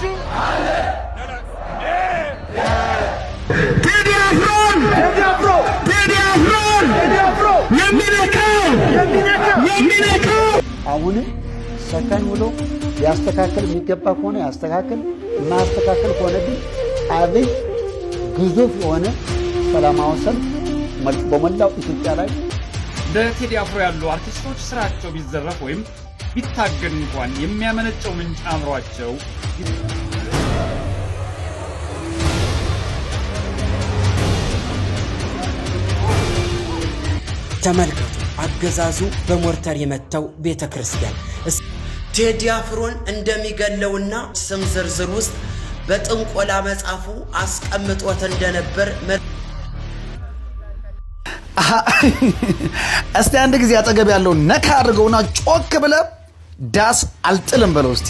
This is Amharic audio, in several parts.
አላችሁ? ቴዲ አፍሮ የሚነካው አሁንም ሰካኝ ብሎ ያስተካከል የሚገባ ከሆነ ያስተካከል፣ የማያስተካከል ከሆነ ግን አብይ ግዙፍ የሆነ ሰላማዊ ሰልፍ በመላው ኢትዮጵያ ላይ እንደ ቴዲ አፍሮ ያሉ አርቲስቶች ስራቸው ቢዘረፍ ወይም ቢታገድ እንኳን የሚያመነጨው ምንጭ አእምሯቸው ተመልከቱ። አገዛዙ በሞርተር የመታው ቤተክርስቲያን ቴዲ አፍሮን እንደሚገለውና ስም ዝርዝር ውስጥ በጥንቆላ መጽሐፉ አስቀምጦት እንደነበር እስቲ አንድ ጊዜ አጠገብ ያለው ነካ አድርገውና ጮክ ብለ ዳስ አልጥልም በለው እስቲ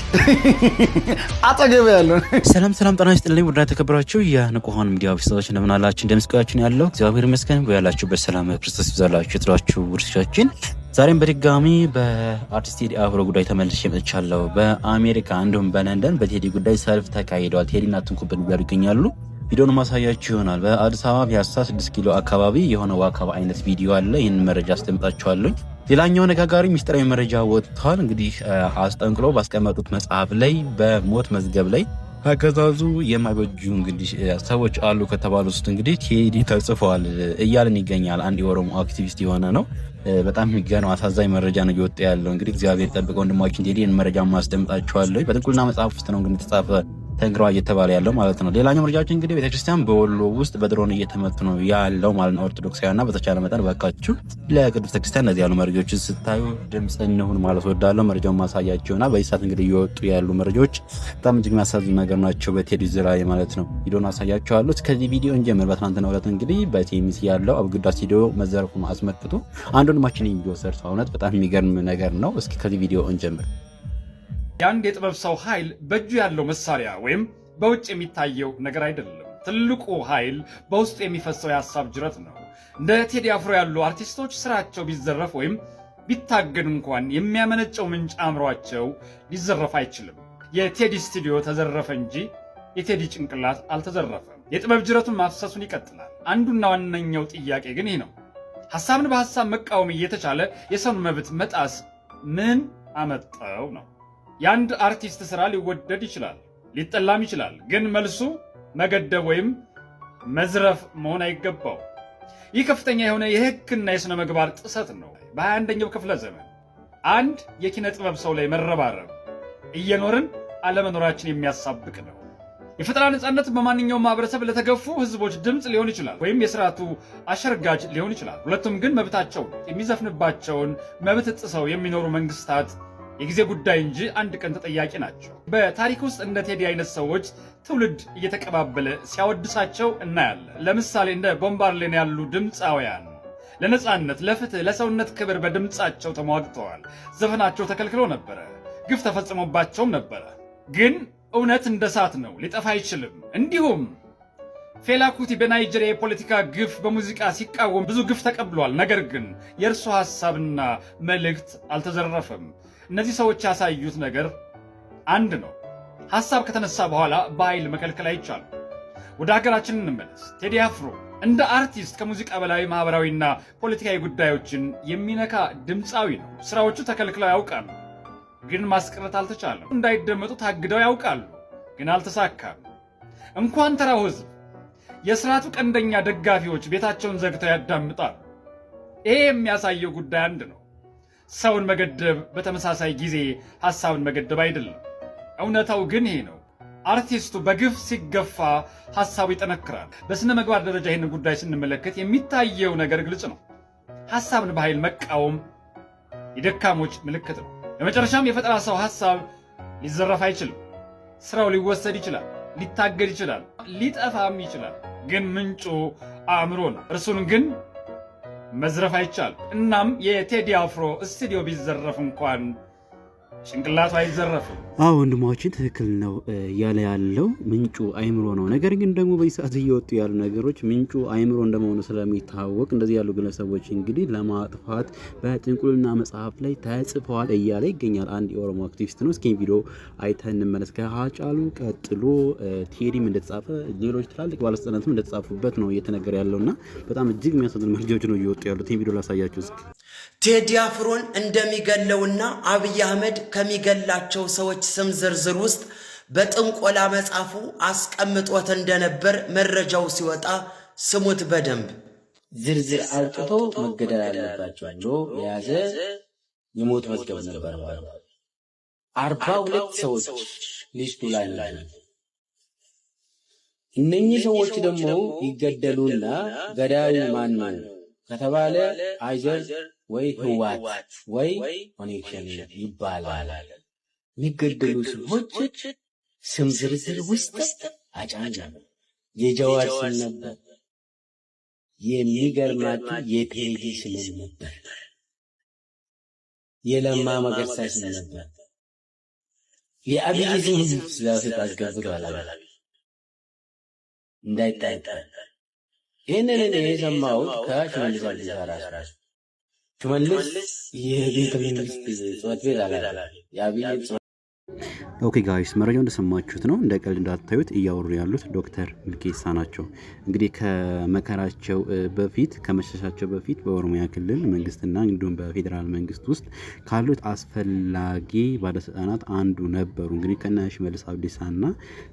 አጠገብ ያለው። ሰላም ጤና ይስጥልኝ። ውድ ተከብራችሁ የንቁሆን ሚዲያ ኦፊሰሮች እንደምን አላችሁ? እንደምስቀያችሁ ያለው እግዚአብሔር ይመስገን። ያላችሁበት ሰላም ክርስቶስ ይብዛላችሁ። ትራችሁ ውርሻችን ዛሬም በድጋሚ በአርቲስት ቴዲ አፍሮ ጉዳይ ተመልሼ መጥቻለሁ። በአሜሪካ እንዲሁም በለንደን በቴዲ ጉዳይ ሰልፍ ተካሂዷል። ቴዲና ትንኩብን እያሉ ይገኛሉ። ቪዲዮን ማሳያችሁ ይሆናል። በአዲስ አበባ ፒያሳ 6 ኪሎ አካባቢ የሆነ ዋካባ አይነት ቪዲዮ አለ። ይህን መረጃ አስደምጣችኋለሁ። ሌላኛው ነጋጋሪ ሚስጥራዊ መረጃ ወጥቷል። እንግዲህ አስጠንቅሎ ባስቀመጡት መጽሐፍ ላይ በሞት መዝገብ ላይ አገዛዙ የማይበጁ እንግዲህ ሰዎች አሉ ከተባሉ ውስጥ እንግዲህ ቴዲ ተጽፏል እያልን ይገኛል። አንድ የኦሮሞ አክቲቪስት የሆነ ነው። በጣም የሚገርም አሳዛኝ መረጃ ነው እየወጣ ያለው። እንግዲህ እግዚአብሔር ጠብቀው ወንድማችን ቴዲ መረጃ ማስደምጣችኋለሁ። በጥንቁልና መጽሐፍ ውስጥ ነው እንግዲህ ተጻፈ ተንግሯ እየተባለ ያለው ማለት ነው። ሌላኛው መረጃችን እንግዲህ ቤተክርስቲያን በወሎ ውስጥ በድሮን እየተመቱ ነው ያለው ማለት ነው። ኦርቶዶክሳውያንና በተቻለ መጠን በቃችሁ ለቅዱስ ቤተክርስቲያን እነዚህ ያሉ መረጃዎችን ስታዩ ድምጽ እንሁን ማለት ወዳለው መረጃውን ማሳያቸውና በዚህ ሰዓት እንግዲህ እየወጡ ያሉ መረጃዎች በጣም እጅግ የሚያሳዝኑ ነገር ናቸው። በቴዲ ዙሪያ ማለት ነው። ቪዲዮን አሳያቸዋለሁ። ከዚህ ቪዲዮ እንጀምር። በትናንትናው ዕለት እንግዲህ በቲኤምሲ ያለው አብጉዳ ስቱዲዮ መዘረፉን አስመልክቶ አንድ ወንድማችን ቪዲዮ ሰርቶ እውነት በጣም የሚገርም ነገር ነው። እስኪ ከዚህ ቪዲዮ እንጀምር። የአንድ የጥበብ ሰው ኃይል በእጁ ያለው መሳሪያ ወይም በውጭ የሚታየው ነገር አይደለም። ትልቁ ኃይል በውስጡ የሚፈሰው የሀሳብ ጅረት ነው። እንደ ቴዲ አፍሮ ያሉ አርቲስቶች ስራቸው ቢዘረፍ ወይም ቢታገድ እንኳን የሚያመነጨው ምንጭ አእምሯቸው ሊዘረፍ አይችልም። የቴዲ ስቱዲዮ ተዘረፈ እንጂ የቴዲ ጭንቅላት አልተዘረፈም። የጥበብ ጅረቱን ማፍሰሱን ይቀጥላል። አንዱና ዋነኛው ጥያቄ ግን ይህ ነው። ሐሳብን በሐሳብ መቃወም እየተቻለ የሰውን መብት መጣስ ምን አመጣው ነው። የአንድ አርቲስት ስራ ሊወደድ ይችላል፣ ሊጠላም ይችላል። ግን መልሱ መገደብ ወይም መዝረፍ መሆን አይገባው። ይህ ከፍተኛ የሆነ የሕግና የሥነ ምግባር ጥሰት ነው። በ21ኛው ክፍለ ዘመን አንድ የኪነ ጥበብ ሰው ላይ መረባረብ እየኖርን አለመኖራችን የሚያሳብቅ ነው። የፈጠራ ነፃነት በማንኛውም ማህበረሰብ ለተገፉ ህዝቦች ድምፅ ሊሆን ይችላል፣ ወይም የስርዓቱ አሸርጋጅ ሊሆን ይችላል። ሁለቱም ግን መብታቸው የሚዘፍንባቸውን መብት ጥሰው የሚኖሩ መንግስታት የጊዜ ጉዳይ እንጂ አንድ ቀን ተጠያቂ ናቸው። በታሪክ ውስጥ እንደ ቴዲ አይነት ሰዎች ትውልድ እየተቀባበለ ሲያወድሳቸው እናያለን። ለምሳሌ እንደ ቦምባርሌን ያሉ ድምፃውያን ለነፃነት፣ ለፍትህ፣ ለሰውነት ክብር በድምፃቸው ተሟግተዋል። ዘፈናቸው ተከልክሎ ነበረ፣ ግፍ ተፈጽሞባቸውም ነበረ። ግን እውነት እንደ እሳት ነው፣ ሊጠፋ አይችልም። እንዲሁም ፌላ kuti በናይጄሪያ የፖለቲካ ግፍ በሙዚቃ ሲቃወም ብዙ ግፍ ተቀብሏል። ነገር ግን የእርሱ ሐሳብና መልእክት አልተዘረፈም። እነዚህ ሰዎች ያሳዩት ነገር አንድ ነው። ሐሳብ ከተነሳ በኋላ በኃይል መከልከል አይቻልም። ወደ ሀገራችን እንመለስ። ቴዲ አፍሮ እንደ አርቲስት ከሙዚቃ በላይ ማህበራዊና ፖለቲካዊ ጉዳዮችን የሚነካ ድምፃዊ ነው። ስራዎቹ ተከልክለው ያውቃሉ፣ ግን ማስቀረት አልተቻለም። እንዳይደመጡ ታግደው ያውቃሉ፣ ግን አልተሳካም። እንኳን ተራው ህዝብ የስርዓቱ ቀንደኛ ደጋፊዎች ቤታቸውን ዘግተው ያዳምጣሉ። ይሄ የሚያሳየው ጉዳይ አንድ ነው። ሰውን መገደብ በተመሳሳይ ጊዜ ሐሳብን መገደብ አይደለም። እውነታው ግን ይሄ ነው። አርቲስቱ በግፍ ሲገፋ ሐሳቡ ይጠነክራል። በስነ ምግባር ደረጃ ይህን ጉዳይ ስንመለከት የሚታየው ነገር ግልጽ ነው። ሐሳብን በኃይል መቃወም የደካሞች ምልክት ነው። በመጨረሻም የፈጠራ ሰው ሐሳብ ሊዘረፍ አይችልም። ስራው ሊወሰድ ይችላል፣ ሊታገድ ይችላል፣ ሊጠፋም ይችላል። ግን ምንጩ አእምሮ ነው። እርሱን ግን መዝረፍ አይቻልም። እናም የቴዲ አፍሮ ስቱዲዮ ቢዘረፍ እንኳን ጭንቅላቱ አይዘረፍም። አዎ ወንድማችን ትክክል ነው ያለ ያለው ምንጩ አይምሮ ነው። ነገር ግን ደግሞ በዚህ ሰዓት እየወጡ ያሉ ነገሮች ምንጩ አይምሮ እንደመሆኑ ስለሚታወቅ እንደዚህ ያሉ ግለሰቦች እንግዲህ ለማጥፋት በጥንቁልና መጽሐፍ ላይ ተጽፈዋል እያለ ይገኛል አንድ የኦሮሞ አክቲቪስት ነው። እስኪ ቪዲዮ አይተን እንመለስ። ከሀጫሉ ቀጥሎ ቴዲም እንደተጻፈ ሌሎች ትላልቅ ባለስልጣናትም እንደተጻፉበት ነው እየተነገረ ያለውና በጣም እጅግ የሚያሳዝኑ መረጃዎች ነው እየወጡ ያሉት። ይሄን ቪዲዮ ላሳያችሁ እስኪ። ቴዲ አፍሮን እንደሚገለውና አብይ አህመድ ከሚገላቸው ሰዎች ስም ዝርዝር ውስጥ በጥንቆላ መጽሐፉ አስቀምጦት እንደነበር መረጃው ሲወጣ ስሙት በደንብ። ዝርዝር አውጥቶ መገደል አለባቸው ብሎ የያዘ የሞት መዝገብ ነበር። 42 ሰዎች ሊስቱ ላይ ነው። እነኚህ ሰዎች ደግሞ ይገደሉና ገዳዩ ማን ነው ከተባለ አይዘር ወይ ህዋት ወይ ኮኔክሽን ይባላል። የሚገደሉ ሰዎች ስም ዝርዝር ውስጥ አጫንጫ የጀዋር ስም ነበር። የሚገርማችሁ የቴዲ ስም ነበር። የለማ መገርሳ ስም ነበር። የአብይ ስም ስላሴት አስገብቷል እንዳይጣጣል። ይህንን የሰማሁት ከሽመልስ አብዲሳ ራሱ ሽመልስ የቤተ መንግስት ጽሕፈት ቤት ኃላፊ የአብይ ኦኬ ጋይስ መረጃው እንደሰማችሁት ነው። እንደ ቀልድ እንዳታዩት እያወሩ ያሉት ዶክተር ሚልኬሳ ናቸው። እንግዲህ ከመከራቸው በፊት ከመሸሻቸው በፊት በኦሮሚያ ክልል መንግስትና እንዲሁም በፌዴራል መንግስት ውስጥ ካሉት አስፈላጊ ባለስልጣናት አንዱ ነበሩ። እንግዲህ ከነ ሽመልስ አብዲሳና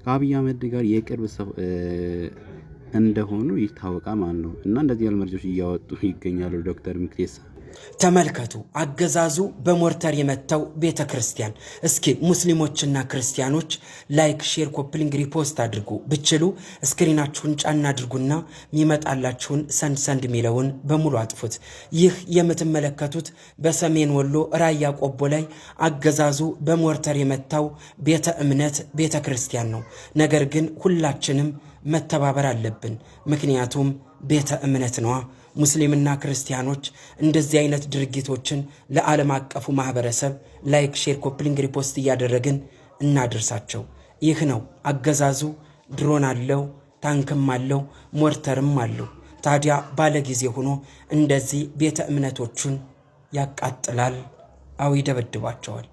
ከአብይ አህመድ ጋር የቅርብ ሰው እንደሆኑ ይታወቃል ማለት ነው። እና እንደዚህ ያሉ መረጃዎች እያወጡ ይገኛሉ ዶክተር ሚልኬሳ። ተመልከቱ፣ አገዛዙ በሞርተር የመታው ቤተ ክርስቲያን። እስኪ ሙስሊሞችና ክርስቲያኖች ላይክ፣ ሼር፣ ኮፕሊንግ፣ ሪፖስት አድርጉ። ብችሉ ስክሪናችሁን ጫና አድርጉና የሚመጣላችሁን ሰንድ የሚለውን በሙሉ አጥፉት። ይህ የምትመለከቱት በሰሜን ወሎ ራያ ቆቦ ላይ አገዛዙ በሞርተር የመታው ቤተ እምነት ቤተ ክርስቲያን ነው። ነገር ግን ሁላችንም መተባበር አለብን። ምክንያቱም ቤተ እምነት ነዋ። ሙስሊምና ክርስቲያኖች እንደዚህ አይነት ድርጊቶችን ለዓለም አቀፉ ማህበረሰብ ላይክ፣ ሼር፣ ኮፕሊንግ፣ ሪፖስት እያደረግን እናድርሳቸው። ይህ ነው አገዛዙ። ድሮን አለው፣ ታንክም አለው፣ ሞርተርም አለው። ታዲያ ባለ ጊዜ ሆኖ እንደዚህ ቤተ እምነቶቹን ያቃጥላል፣ አው ይደበድባቸዋል።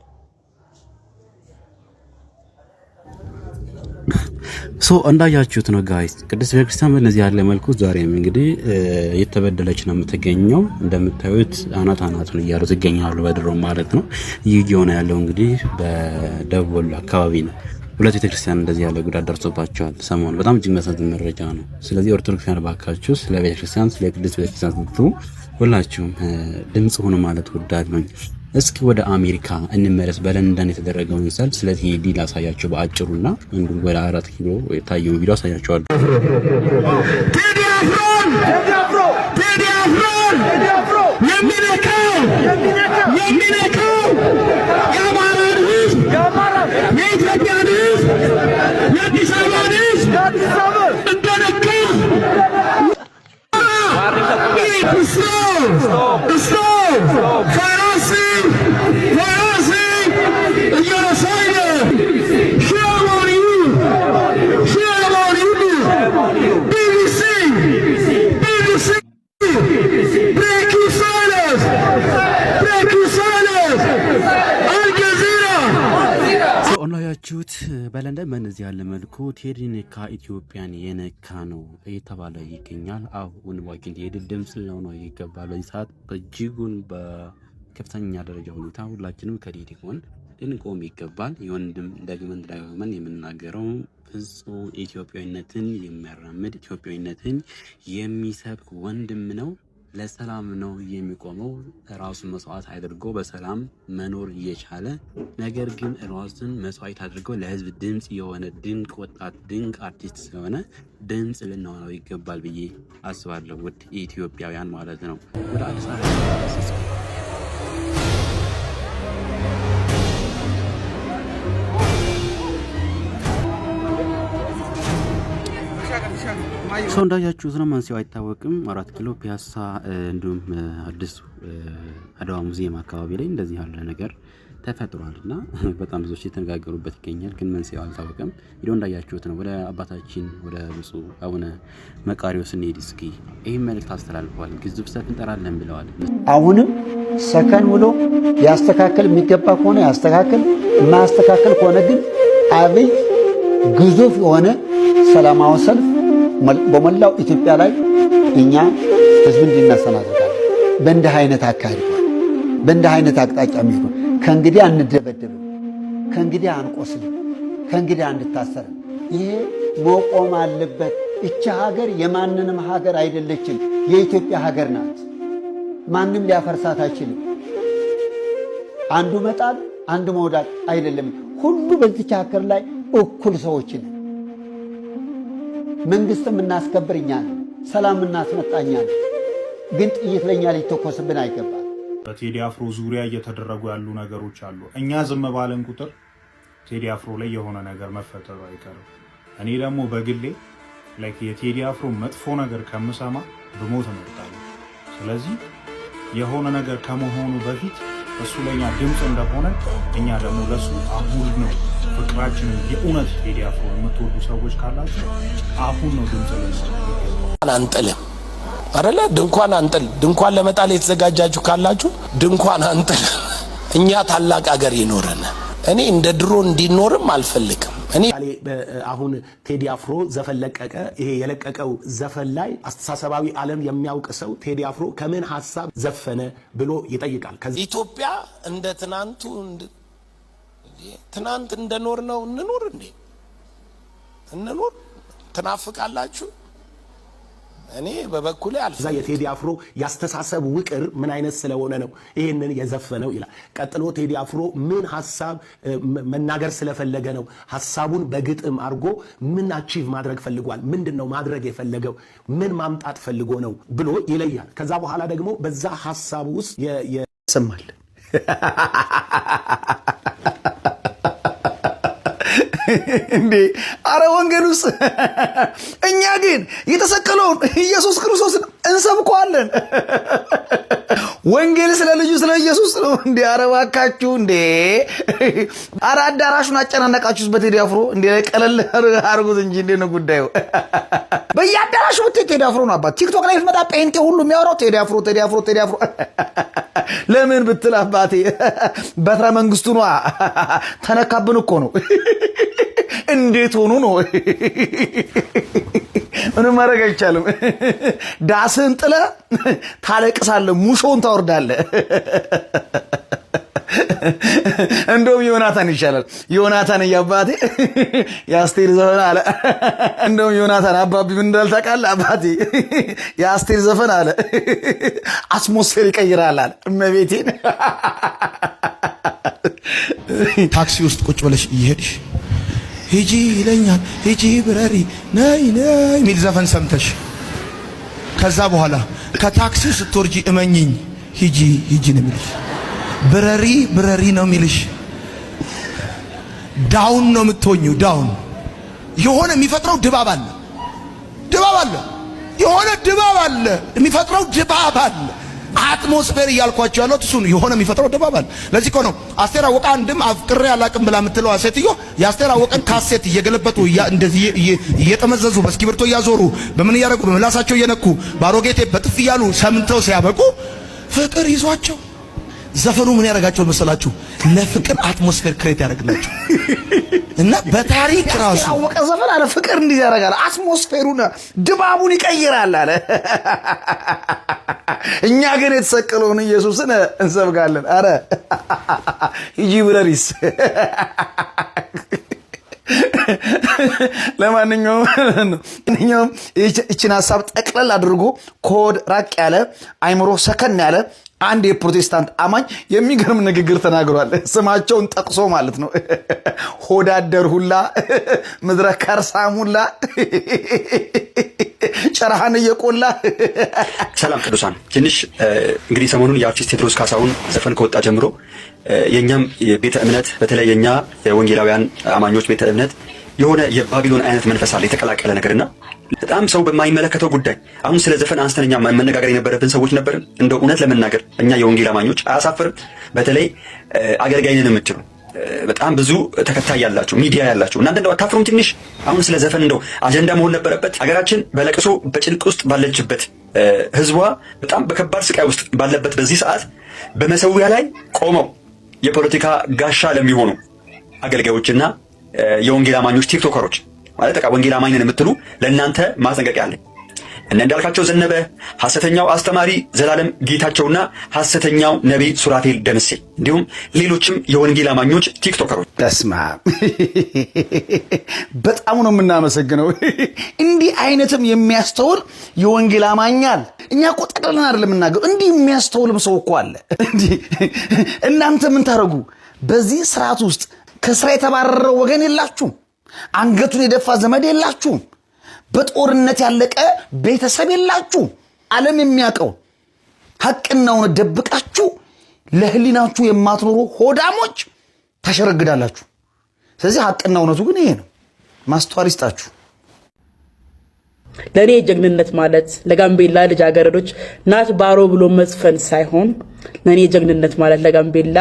እንዳያችሁት ነው ጋይስ፣ ቅድስት ቤተክርስቲያን በእነዚህ ያለ መልኩ ዛሬም እንግዲህ የተበደለች ነው የምትገኘው። እንደምታዩት አናቱን እያሉት ይገኛሉ በድሮ ማለት ነው። ይህ የሆነ ያለው እንግዲህ በደቡብ ወሎ አካባቢ ነው። ሁለት ቤተክርስቲያን እንደዚህ ያለ ጉዳት ደርሶባቸዋል ሰሞኑ። በጣም እጅግ የሚያሳዝን መረጃ ነው። ስለዚህ ኦርቶዶክሳውያን ባካችሁ ስለ ቤተክርስቲያን ስለ ቅድስት ቤተክርስቲያን ስትሉ ሁላችሁም ድምጽ ሆኖ ማለት ወዳድ ነው። እስኪ ወደ አሜሪካ እንመለስ። በለንደን የተደረገውን ሰልፍ ስለ ቴዲ ላሳያቸው በአጭሩና እንዲሁም ወደ 4 ኪሎ የታየውን ቪዲዮ አሳያቸዋለሁ። ቴዲ አፍሮ የሚነካው የአማራን ሕዝብ፣ የኢትዮጵያን ሕዝብ፣ የአዲስ አበባን ሕዝብ እንደነካ እንዳያችሁት በለንደን በእነዚህ ያለ መልኩ ቴዲ ነካ ኢትዮጵያን የነካ ነው እየተባለ ይገኛል። አሁን ዋኪንግ የድል ድምጽ ነው ይገባል። በዚህ ሰዓት በእጅጉን በከፍተኛ ደረጃ ሁኔታ ሁላችንም ከቴዲ ጎን ልንቆም ይገባል። የወንድም ደግመን የምናገረው ፍጹም ኢትዮጵያዊነትን የሚያራምድ ኢትዮጵያዊነትን የሚሰብክ ወንድም ነው። ለሰላም ነው የሚቆመው። ራሱን መስዋዕት አድርጎ በሰላም መኖር እየቻለ ነገር ግን ራሱን መስዋዕት አድርጎ ለሕዝብ ድምጽ የሆነ ድንቅ ወጣት ድንቅ አርቲስት ስለሆነ ድምጽ ልናወራው ይገባል ብዬ አስባለሁ። ውድ ኢትዮጵያውያን ማለት ነው። ወደ አዲስ አበባ ሰው እንዳያችሁት ነው። መንስኤው አይታወቅም። 4 ኪሎ ፒያሳ እንዲሁም አዲስ አድዋ ሙዚየም አካባቢ ላይ እንደዚህ ያለ ነገር ተፈጥሯልና በጣም ብዙዎች እየተነጋገሩበት ይገኛል። ግን መንስኤው አልታወቀም። ቪዲዮ እንዳያችሁት ነው። ወደ አባታችን ወደ ብፁዕ አቡነ መቃርዮስ እንሂድ እስኪ። ይህም መልእክት አስተላልፈዋል። ግዙፍ ሰልፍ እንጠራለን ብለዋል። አሁንም ሰከን ብሎ ሊያስተካክል የሚገባ ከሆነ ያስተካክል፣ የማያስተካክል ከሆነ ግን አብይ ግዙፍ የሆነ ሰላማዊ ሰልፍ በመላው ኢትዮጵያ ላይ እኛ ህዝብ እንዲነሳ እናደርጋለን። በእንዲህ አይነት አካሄድ በእንዲህ አይነት አቅጣጫ የሚሄዱ ከእንግዲህ አንደበደብም፣ ከእንግዲህ አንቆስልም፣ ከእንግዲህ አንታሰርም። ይሄ መቆም አለበት። እቺ ሀገር የማንንም ሀገር አይደለችም፣ የኢትዮጵያ ሀገር ናት። ማንም ሊያፈርሳት አይችልም። አንዱ መጣል አንዱ መውዳት አይደለም። ሁሉ በዚች ሀገር ላይ እኩል ሰዎች ነን። መንግስትም እናስከብር እኛ ነን፣ ሰላም እናስመጣ እኛ ነን። ግን ጥይት ለኛ ሊተኮስብን አይገባም። በቴዲ አፍሮ ዙሪያ እየተደረጉ ያሉ ነገሮች አሉ። እኛ ዝም ባለን ቁጥር ቴዲ አፍሮ ላይ የሆነ ነገር መፈጠሩ አይቀርም። እኔ ደግሞ በግሌ የቴዲ አፍሮ መጥፎ ነገር ከምሰማ ብሞት እመርጣለሁ። ስለዚህ የሆነ ነገር ከመሆኑ በፊት እሱ ለኛ ድምፅ እንደሆነ እኛ ደግሞ ለሱ አሁን ነው ፍቅራችንን የእውነት ቴዲ አፍሮ የምትወዱ ሰዎች ካላችሁ አሁን ነው ድምፅ ልንሆን አንጥልም አረለ ድንኳን አንጥል ድንኳን ለመጣል የተዘጋጃችሁ ካላችሁ ድንኳን አንጥል። እኛ ታላቅ ሀገር ይኖረን። እኔ እንደ ድሮ እንዲኖርም አልፈልግም። እኔ አሁን ቴዲ አፍሮ ዘፈን ለቀቀ። ይሄ የለቀቀው ዘፈን ላይ አስተሳሰባዊ ዓለም የሚያውቅ ሰው ቴዲ አፍሮ ከምን ሐሳብ ዘፈነ ብሎ ይጠይቃል። ኢትዮጵያ እንደ ትናንቱ ትናንት እንደኖር ነው እንኖር እንዴ? እንኖር ትናፍቃላችሁ? እኔ በበኩሌ አልፈዛ የቴዲ አፍሮ ያስተሳሰብ ውቅር ምን አይነት ስለሆነ ነው ይሄንን የዘፈነው ይላል። ቀጥሎ ቴዲ አፍሮ ምን ሐሳብ መናገር ስለፈለገ ነው ሐሳቡን በግጥም አድርጎ ምን አቺቭ ማድረግ ፈልጓል፣ ምንድነው ማድረግ የፈለገው፣ ምን ማምጣት ፈልጎ ነው ብሎ ይለያል። ከዛ በኋላ ደግሞ በዛ ሐሳብ ውስጥ ይሰማል። እንዴ አረ ወንጌሉስ እኛ ግን የተሰቀለውን ኢየሱስ ክርስቶስን እንሰብከዋለን። ወንጌል ስለ ልጁ ስለ ኢየሱስ ነው። እንዴ አረ እባካችሁ እንዴ አረ አዳራሹን አጨናነቃችሁስ በቴዲ አፍሮ እንዴ ቀለል አርጉት እንጂ እንዴ ነው ጉዳዩ። በየአዳራሹ ቴዲ አፍሮ ነው አባት። ቲክቶክ ላይ መጣ ጴንጤ ሁሉ የሚያወራው ቴዲ አፍሮ ቴዲ አፍሮ ቴዲ አፍሮ። ለምን ብትል አባቴ በትረ መንግስቱ ነው ተነካብን እኮ ነው። እንዴት ሆኖ ነው? ምንም ማድረግ አይቻልም። ዳስን ጥለ ታለቅሳለህ፣ ሙሾን ታወርዳለህ። እንደውም ዮናታን ይሻላል። ዮናታን ያባቴ ያስቴር ዘፈን አለ። እንደውም ዮናታን አባቢ ምን እንዳል ታውቃለህ? አባቴ ያስቴር ዘፈን አለ አትሞስፌር ይቀይራል አለ። እመቤቴን ታክሲ ውስጥ ቁጭ ብለሽ እየሄድሽ ሂጂ ይለኛል ሂጂ ብረሪ ነይ ነይ ሚል ዘፈን ሰምተሽ ከዛ በኋላ ከታክሲው ስትወርጂ እመኝኝ ሂጂ ሂጂ ነው የሚልሽ። ብረሪ ብረሪ ነው የሚልሽ። ዳውን ነው የምትሆኚው። ዳውን የሆነ የሚፈጥረው ድባብ አለ። ድባብ አለ። የሆነ ድባብ አለ። የሚፈጥረው ድባብ አለ። አትሞስፌር እያልኳቸው ያለው እሱ ነው። የሆነ የሚፈጥረው ድባብ አለ። ለዚህ እኮ ነው አስቴር አወቀ አንድም አፍቅሬ አላቅም ብላ የምትለው ሴትዮ የአስቴር አወቀን ካሴት እየገለበጡ እንደዚህ እየጠመዘዙ በእስክሪብቶ እያዞሩ በምን እያደረጉ በምላሳቸው እየነኩ ባሮጌ ቴፕ በጥፍ እያሉ ሰምተው ሲያበቁ ፍቅር ይዟቸው ዘፈኑ ምን ያደርጋቸው መሰላችሁ? ለፍቅር አትሞስፌር ክሬት ያደርግላቸው እና በታሪክ ራሱ ያወቀ ዘፈን አለ ፍቅር እንዲህ ያደርጋል። አትሞስፌሩን ድባቡን ይቀይራል አለ። እኛ ግን የተሰቀለውን ኢየሱስን እንሰብካለን። አረ ሂጂ ብለሪስ ለማንኛውም እቺን ሐሳብ ጠቅለል አድርጎ ኮድ ራቅ ያለ አይምሮ ሰከን ያለ አንድ የፕሮቴስታንት አማኝ የሚገርም ንግግር ተናግሯል። ስማቸውን ጠቅሶ ማለት ነው። ሆዳደር ሁላ ምድረ ከርሳም ሁላ ጨራሃን እየቆላ። ሰላም ቅዱሳን፣ ትንሽ እንግዲህ ሰሞኑን የአርቲስት ቴዎድሮስ ካሳሁን ዘፈን ከወጣ ጀምሮ የኛም ቤተ እምነት በተለይ የኛ የወንጌላውያን አማኞች ቤተ እምነት የሆነ የባቢሎን አይነት መንፈስ አለ የተቀላቀለ ነገርና በጣም ሰው በማይመለከተው ጉዳይ አሁን ስለ ዘፈን አንስተኛ መነጋገር የነበረብን ሰዎች ነበርን። እንደው እውነት ለመናገር እኛ የወንጌል አማኞች አያሳፍርም? በተለይ አገልጋይ ነን የምትሉ በጣም ብዙ ተከታይ ያላችሁ ሚዲያ ያላችሁ እናንተ እንደው አታፍሩም? ትንሽ አሁን ስለ ዘፈን እንደው አጀንዳ መሆን ነበረበት። ሀገራችን በለቅሶ በጭንቅ ውስጥ ባለችበት ህዝቧ በጣም በከባድ ስቃይ ውስጥ ባለበት በዚህ ሰዓት በመሰዊያ ላይ ቆመው የፖለቲካ ጋሻ ለሚሆኑ አገልጋዮችና የወንጌል አማኞች ቲክቶከሮች ማለት በቃ ወንጌል አማኝ ነን የምትሉ ለእናንተ ማስጠንቀቂያ አለኝ። እነ እንዳልካቸው ዘነበ፣ ሐሰተኛው አስተማሪ ዘላለም ጌታቸውና ሐሰተኛው ነቢይ ሱራፌል ደምሴ እንዲሁም ሌሎችም የወንጌል አማኞች ቲክቶከሮች ተስማ በጣም ነው የምናመሰግነው። እንዲህ አይነትም የሚያስተውል የወንጌል አማኛል። እኛ እኮ ጠቅለልን አይደለም የምናገሩ፣ እንዲህ የሚያስተውልም ሰው እኮ አለ። እናንተ ምን ታረጉ? በዚህ ስርዓት ውስጥ ከስራ የተባረረው ወገን የላችሁም። አንገቱን የደፋ ዘመድ የላችሁም። በጦርነት ያለቀ ቤተሰብ የላችሁ። ዓለም የሚያውቀው ሐቅና እውነት ደብቃችሁ ለህሊናችሁ የማትኖሩ ሆዳሞች ታሸረግዳላችሁ። ስለዚህ ሐቅና እውነቱ ግን ይሄ ነው። ማስተዋል ይስጣችሁ። ለኔ ጀግንነት ማለት ለጋምቤላ ልጃገረዶች ናት ባሮ ብሎ መዝፈን ሳይሆን ለኔ ጀግንነት ማለት ለጋምቤላ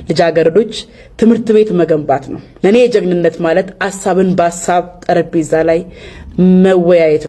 ልጃገረዶች ትምህርት ቤት መገንባት ነው። ለኔ ጀግንነት ማለት ሐሳብን በሐሳብ ጠረጴዛ ላይ መወያየት።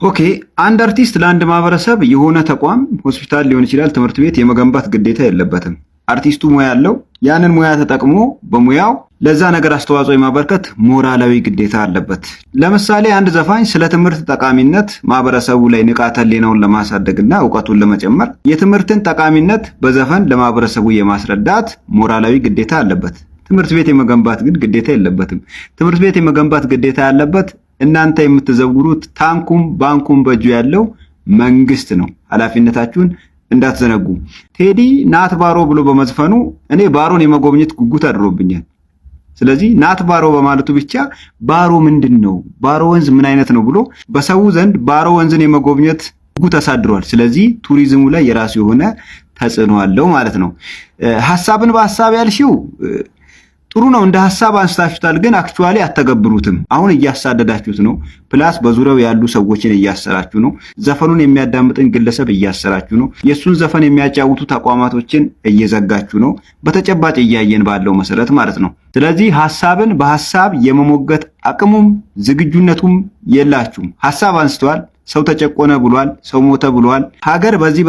ኦኬ፣ አንድ አርቲስት ለአንድ ማህበረሰብ የሆነ ተቋም ሆስፒታል ሊሆን ይችላል ትምህርት ቤት የመገንባት ግዴታ የለበትም። አርቲስቱ ሙያ ያለው ያንን ሙያ ተጠቅሞ በሙያው ለዛ ነገር አስተዋጽኦ የማበርከት ሞራላዊ ግዴታ አለበት። ለምሳሌ አንድ ዘፋኝ ስለ ትምህርት ጠቃሚነት ማህበረሰቡ ላይ ንቃተ ህሊናውን ለማሳደግና ዕውቀቱን ለመጨመር የትምህርትን ጠቃሚነት በዘፈን ለማህበረሰቡ የማስረዳት ሞራላዊ ግዴታ አለበት። ትምህርት ቤት የመገንባት ግን ግዴታ የለበትም። ትምህርት ቤት የመገንባት ግዴታ ያለበት እናንተ የምትዘውሩት ታንኩም ባንኩም በእጁ ያለው መንግስት ነው። ኃላፊነታችሁን እንዳትዘነጉ። ቴዲ ናት ባሮ ብሎ በመዝፈኑ እኔ ባሮን የመጎብኘት ጉጉት አድሮብኛል። ስለዚህ ናት ባሮ በማለቱ ብቻ ባሮ ምንድነው፣ ባሮ ወንዝ ምን አይነት ነው ብሎ በሰው ዘንድ ባሮ ወንዝን የመጎብኘት ጉጉት አሳድሯል። ስለዚህ ቱሪዝሙ ላይ የራሱ የሆነ ተጽዕኖ አለው ማለት ነው። ሐሳብን በሐሳብ ያልሽው ጥሩ ነው፣ እንደ ሐሳብ አንስታችሁታል፣ ግን አክቹአሊ አተገብሩትም። አሁን እያሳደዳችሁት ነው። ፕላስ በዙሪያው ያሉ ሰዎችን እያሰራችሁ ነው። ዘፈኑን የሚያዳምጥን ግለሰብ እያሰራችሁ ነው። የሱን ዘፈን የሚያጫውቱ ተቋማቶችን እየዘጋችሁ ነው። በተጨባጭ እያየን ባለው መሰረት ማለት ነው። ስለዚህ ሐሳብን በሐሳብ የመሞገት አቅሙም ዝግጁነቱም የላችሁም። ሐሳብ አንስተዋል። ሰው ተጨቆነ ብሏል። ሰው ሞተ ብሏል። ሀገር በዚህ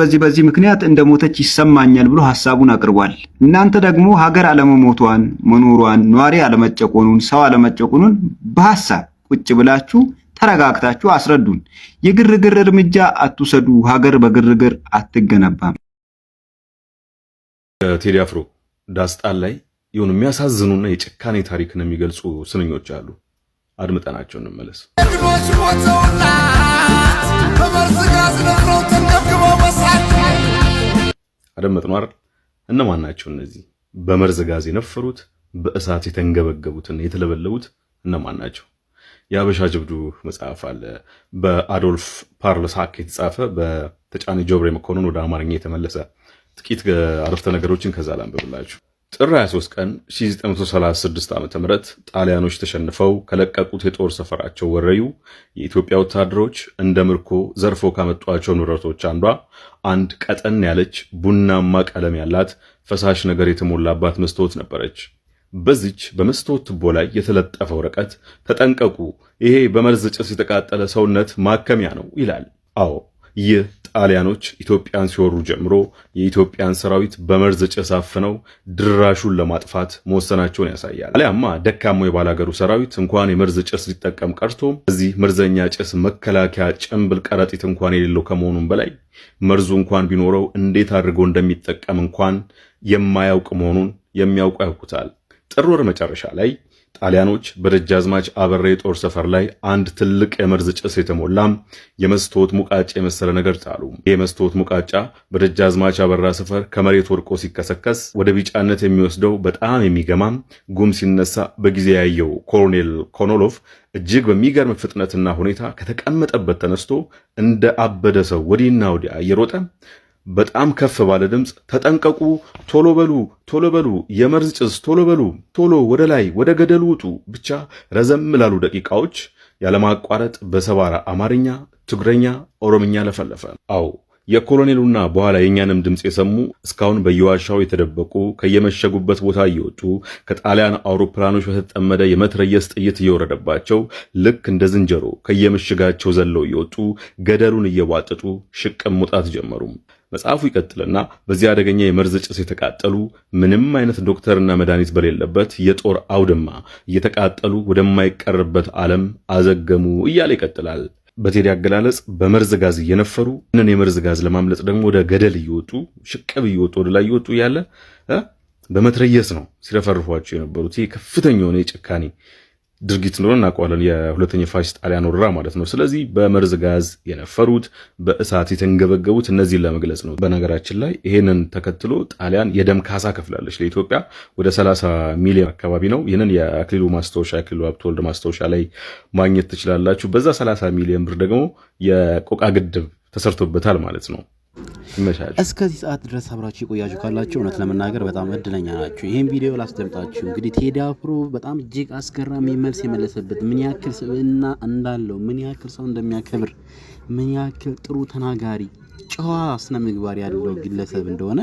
ምክንያት እንደሞተች ይሰማኛል ብሎ ሐሳቡን አቅርቧል። እናንተ ደግሞ ሀገር አለመሞቷን፣ መኖሯን፣ ኗሪ አለመጨቆኑን፣ ሰው አለመጨቆኑን በሐሳብ ቁጭ ብላችሁ ተረጋግታችሁ አስረዱን። የግርግር እርምጃ አትውሰዱ። ሀገር በግርግር አትገነባም። ቴዲ አፍሮ ዳስጣን ላይ የሆኑ የሚያሳዝኑና የጭካኔ ታሪክን የሚገልጹ ስንኞች አሉ። አድምጠናቸው እንመለስ። አደመጥነው አይደል? እነማን ናቸው እነዚህ በመርዝ ጋዝ የነፈሩት በእሳት የተንገበገቡትና የተለበለቡት እነማን ናቸው? የአበሻ ጀብዱ መጽሐፍ አለ በአዶልፍ ፓርለሳክ የተጻፈ በተጫኔ ጆብሬ መኮንን ወደ አማርኛ የተመለሰ ጥቂት አረፍተ ነገሮችን ከዛ ላንብብላችሁ። ጥር 23 ቀን 1936 ዓ.ም ጣሊያኖች ተሸንፈው ከለቀቁት የጦር ሰፈራቸው ወረዩ የኢትዮጵያ ወታደሮች እንደ ምርኮ ዘርፎ ካመጧቸው ንብረቶች አንዷ አንድ ቀጠን ያለች ቡናማ ቀለም ያላት ፈሳሽ ነገር የተሞላባት መስታወት ነበረች። በዚች በመስታወት ቱቦ ላይ የተለጠፈ ወረቀት ተጠንቀቁ፣ ይሄ በመርዝ ጭስ የተቃጠለ ሰውነት ማከሚያ ነው ይላል። አዎ ይህ ጣሊያኖች ኢትዮጵያን ሲወሩ ጀምሮ የኢትዮጵያን ሰራዊት በመርዝ ጭስ አፍነው ድራሹን ለማጥፋት መወሰናቸውን ያሳያል። አሊያማ ደካማው የባላገሩ ሰራዊት እንኳን የመርዝ ጭስ ሊጠቀም ቀርቶ እዚህ መርዘኛ ጭስ መከላከያ ጭንብል ከረጢት እንኳን የሌለው ከመሆኑም በላይ መርዙ እንኳን ቢኖረው እንዴት አድርጎ እንደሚጠቀም እንኳን የማያውቅ መሆኑን የሚያውቁ ያውቁታል። ጥር ወር መጨረሻ ላይ ጣሊያኖች በደጃዝማች አበራ የጦር ሰፈር ላይ አንድ ትልቅ የመርዝ ጭስ የተሞላም የመስታወት ሙቃጫ የመሰለ ነገር ጣሉ። ይህ የመስታወት ሙቃጫ በደጃዝማች አበራ ሰፈር ከመሬት ወድቆ ሲከሰከስ ወደ ቢጫነት የሚወስደው በጣም የሚገማም ጉም ሲነሳ በጊዜ ያየው ኮሎኔል ኮኖሎቭ እጅግ በሚገርም ፍጥነትና ሁኔታ ከተቀመጠበት ተነስቶ እንደ አበደ ሰው ወዲህና ወዲያ እየሮጠ በጣም ከፍ ባለ ድምፅ ተጠንቀቁ፣ ቶሎ በሉ፣ የመርዝ ጭስ ቶሎ በሉ፣ ቶሎ ወደ ላይ ወደ ገደሉ ውጡ፣ ብቻ ረዘም ላሉ ደቂቃዎች ያለማቋረጥ በሰባራ አማርኛ፣ ትግረኛ፣ ኦሮምኛ ለፈለፈ። አዎ የኮሎኔሉና በኋላ የኛንም ድምጽ የሰሙ እስካሁን በየዋሻው የተደበቁ ከየመሸጉበት ቦታ እየወጡ ከጣሊያን አውሮፕላኖች በተጠመደ የመትረየስ ጥይት እየወረደባቸው ልክ እንደ ዝንጀሮ ከየምሽጋቸው ዘለው እየወጡ ገደሉን እየዋጠጡ ሽቅም መውጣት ጀመሩ። መጽሐፉ ይቀጥልና በዚህ አደገኛ የመርዝ ጭስ የተቃጠሉ ምንም አይነት ዶክተርና መድኃኒት በሌለበት የጦር አውድማ እየተቃጠሉ ወደማይቀርበት ዓለም አዘገሙ እያለ ይቀጥላል። በቴዲ አገላለጽ በመርዝ ጋዝ እየነፈሩ እነን የመርዝ ጋዝ ለማምለጥ ደግሞ ወደ ገደል እየወጡ ሽቅብ እየወጡ ወደ ላይ እየወጡ ያለ በመትረየስ ነው ሲረፈርፏቸው የነበሩት። ይህ ከፍተኛ የሆነ የጭካኔ ድርጊት እንደሆነ እናውቀዋለን። የሁለተኛ ፋሽስት ጣሊያን ወረራ ማለት ነው። ስለዚህ በመርዝ ጋዝ የነፈሩት በእሳት የተንገበገቡት እነዚህን ለመግለጽ ነው። በነገራችን ላይ ይሄንን ተከትሎ ጣሊያን የደም ካሳ ከፍላለች ለኢትዮጵያ ወደ 30 ሚሊዮን አካባቢ ነው። ይህንን የአክሊሉ ማስታወሻ የአክሊሉ ሀብተወልድ ማስታወሻ ላይ ማግኘት ትችላላችሁ። በዛ 30 ሚሊዮን ብር ደግሞ የቆቃ ግድብ ተሰርቶበታል ማለት ነው። እስከዚህ ሰዓት ድረስ አብራችሁ የቆያችሁ ካላችሁ እውነት ለመናገር በጣም እድለኛ ናችሁ። ይህን ቪዲዮ ላስደምጣችሁ። እንግዲህ ቴዲ አፍሮ በጣም እጅግ አስገራሚ መልስ የመለሰበት ምን ያክል ስብዕና እንዳለው፣ ምን ያክል ሰው እንደሚያከብር፣ ምን ያክል ጥሩ ተናጋሪ፣ ጨዋ ስነ ምግባር ያለው ግለሰብ እንደሆነ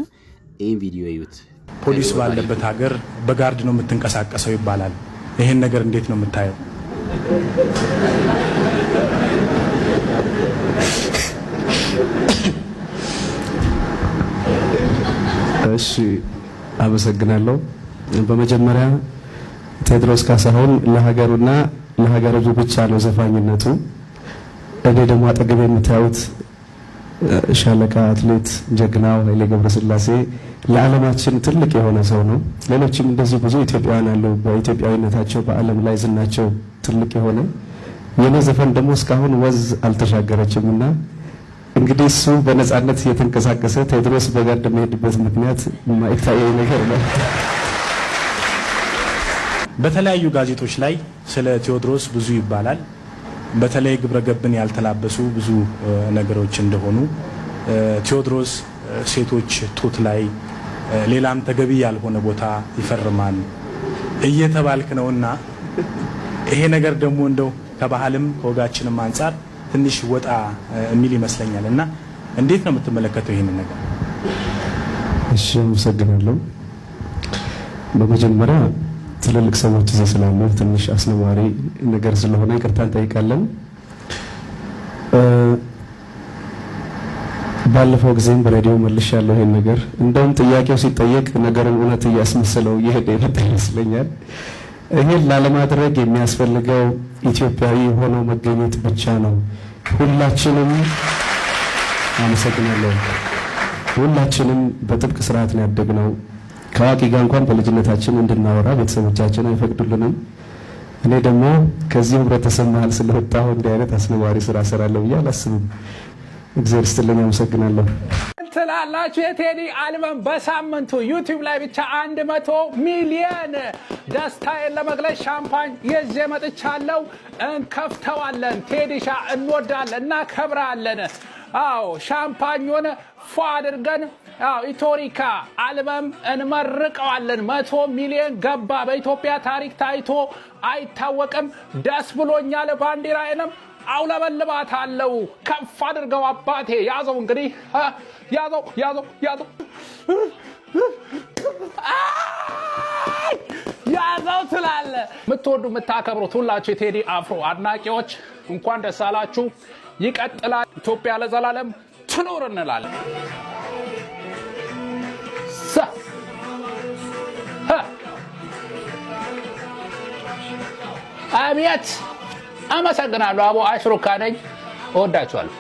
ይህን ቪዲዮ እዩት። ፖሊስ ባለበት ሀገር በጋርድ ነው የምትንቀሳቀሰው ይባላል። ይህን ነገር እንዴት ነው የምታየው? እሺ አመሰግናለሁ። በመጀመሪያ ቴዎድሮስ ካሳሁን ለሀገሩና ለሀገሩ ብቻ ነው ዘፋኝነቱ። እኔ ደግሞ አጠገብ የምታዩት ሻለቃ አትሌት ጀግናው ኃይሌ ገብረስላሴ ለዓለማችን ትልቅ የሆነ ሰው ነው። ሌሎችም እንደዚህ ብዙ ኢትዮጵያውያን አሉ በኢትዮጵያዊነታቸው በዓለም ላይ ዝናቸው ትልቅ የሆነ። የኔ ዘፈን ደግሞ እስካሁን ወዝ አልተሻገረችምና እንግዲህ እሱ በነጻነት የተንቀሳቀሰ ቴዎድሮስ በጋርድ የሚሄድበት ምክንያት የማይታየው ነገር ነው። በተለያዩ ጋዜጦች ላይ ስለ ቴዎድሮስ ብዙ ይባላል። በተለይ ግብረ ገብን ያልተላበሱ ብዙ ነገሮች እንደሆኑ ቴዎድሮስ ሴቶች ጡት ላይ ሌላም ተገቢ ያልሆነ ቦታ ይፈርማል እየተባልክ ነውና ይሄ ነገር ደግሞ እንደው ከባህልም ከወጋችንም አንፃር ትንሽ ወጣ የሚል ይመስለኛል እና እንዴት ነው የምትመለከተው ይሄን ነገር? እሺ አመሰግናለሁ። በመጀመሪያ ትልልቅ ሰዎች እዚህ ስላሉ ትንሽ አስነዋሪ ነገር ስለሆነ ይቅርታ እንጠይቃለን። ባለፈው ጊዜም በሬዲዮ መልሻለሁ ይሄን ነገር። እንደውም ጥያቄው ሲጠየቅ ነገርን እውነት እያስመሰለው እየሄደ የመጣ ይመስለኛል። ይሄን ላለማድረግ የሚያስፈልገው ኢትዮጵያዊ ሆኖ መገኘት ብቻ ነው። ሁላችንም አመሰግናለሁ። ሁላችንም በጥብቅ ስርዓት ነው ያደግነው። ከአዋቂ ጋር እንኳን በልጅነታችን እንድናወራ ቤተሰቦቻችን አይፈቅዱልንም። እኔ ደግሞ ከዚህ ህብረተሰብ መሀል ስለወጣሁ እንዲህ አይነት አስነዋሪ ስራ እሰራለሁ ብዬ አላስብም። እግዚአብሔር ይስጥልኝ። አመሰግናለሁ። ትላላችሁ የቴዲ አልበም በሳምንቱ ዩቲዩብ ላይ ብቻ 100 ሚሊዮን ደስታዬን ለመግለጽ ሻምፓኝ ይዤ መጥቻለሁ። እንከፍተዋለን። ቴዲሻ እንወዳለን፣ እናከብራለን። አዎ ሻምፓኙን ፏ አድርገን ኢቶሪካ አልበም እንመርቀዋለን። 100 ሚሊዮን ገባ። በኢትዮጵያ ታሪክ ታይቶ አይታወቅም። ደስ ብሎኛል። ባንዲራዬንም አውለበልባታለሁ። ከፍ አድርገው አባቴ። ያዘው እንግዲህ ያዘው ያዘው ትላለ። የምትወዱ የምታከብሩት ሁላችሁ የቴዲ አፍሮ አድናቂዎች እንኳን ደስ አላችሁ። ይቀጥላል። ኢትዮጵያ ለዘላለም ትኑር እንላለን። አቤት አመሰግናለሁ። አቦ አሽሩካ ነኝ። እወዳችኋለሁ።